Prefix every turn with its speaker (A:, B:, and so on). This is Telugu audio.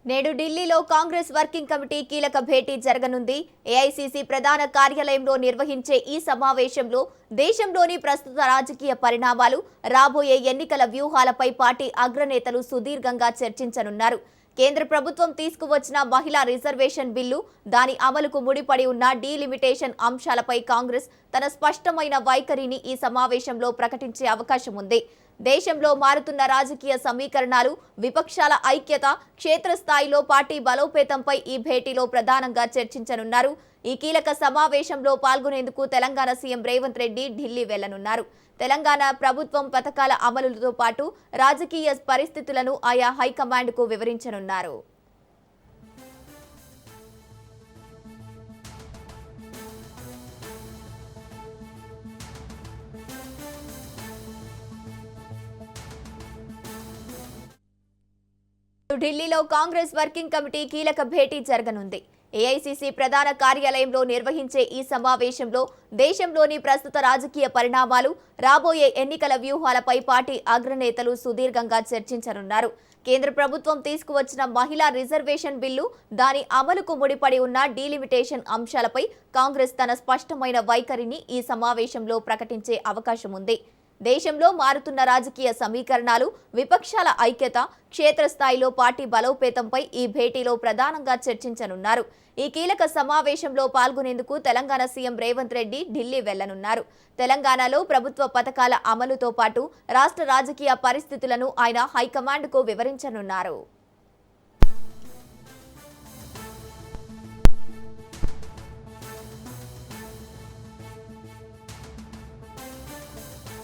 A: నేడు ఢిల్లీలో కాంగ్రెస్ వర్కింగ్ కమిటీ కీలక భేటీ జరగనుంది. ఏఐసీసీ ప్రధాన కార్యాలయంలో నిర్వహించే ఈ సమావేశంలో దేశంలోని ప్రస్తుత రాజకీయ పరిణామాలు, రాబోయే ఎన్నికల వ్యూహాలపై పార్టీ అగ్రనేతలు సుదీర్ఘంగా చర్చించనున్నారు. కేంద్ర ప్రభుత్వం తీసుకువచ్చిన మహిళా రిజర్వేషన్ బిల్లు, దాని అమలుకు ముడిపడి ఉన్న డీలిమిటేషన్ అంశాలపై కాంగ్రెస్ తన స్పష్టమైన వైఖరిని ఈ సమావేశంలో ప్రకటించే అవకాశం ఉంది. దేశంలో మారుతున్న రాజకీయ సమీకరణాలు, విపక్షాల ఐక్యత, క్షేత్రస్థాయిలో పార్టీ బలోపేతంపై ఈ భేటీలో ప్రధానంగా చర్చించనున్నారు. ఈ కీలక సమావేశంలో పాల్గొనేందుకు తెలంగాణ సీఎం రేవంత్ రెడ్డి ఢిల్లీ వెళ్లనున్నారు. తెలంగాణ ప్రభుత్వం పథకాల అమలుతో పాటు రాజకీయ పరిస్థితులను ఆయా హైకమాండ్కు వివరించనున్నారు. ఢిల్లీలో కాంగ్రెస్ వర్కింగ్ కమిటీ కీలక భేటీ జరగనుంది. ఏఐసీసీ ప్రధాన కార్యాలయంలో నిర్వహించే ఈ సమావేశంలో దేశంలోని ప్రస్తుత రాజకీయ పరిణామాలు, రాబోయే ఎన్నికల వ్యూహాలపై పార్టీ అగ్రనేతలు సుదీర్ఘంగా చర్చించనున్నారు. కేంద్ర ప్రభుత్వం తీసుకువచ్చిన మహిళా రిజర్వేషన్ బిల్లు, దాని అమలుకు ముడిపడి ఉన్న డీలిమిటేషన్ అంశాలపై కాంగ్రెస్ తన స్పష్టమైన వైఖరిని ఈ సమావేశంలో ప్రకటించే అవకాశం ఉంది. దేశంలో మారుతున్న రాజకీయ సమీకరణాలు, విపక్షాల ఐక్యత, క్షేత్రస్థాయిలో పార్టీ బలోపేతంపై ఈ భేటీలో ప్రధానంగా చర్చించనున్నారు. ఈ కీలక సమావేశంలో పాల్గొనేందుకు తెలంగాణ సీఎం రేవంత్ రెడ్డి ఢిల్లీ వెళ్లనున్నారు. తెలంగాణలో ప్రభుత్వ పథకాల అమలుతో పాటు రాష్ట్ర రాజకీయ పరిస్థితులను ఆయన హైకమాండ్కు వివరించనున్నారు.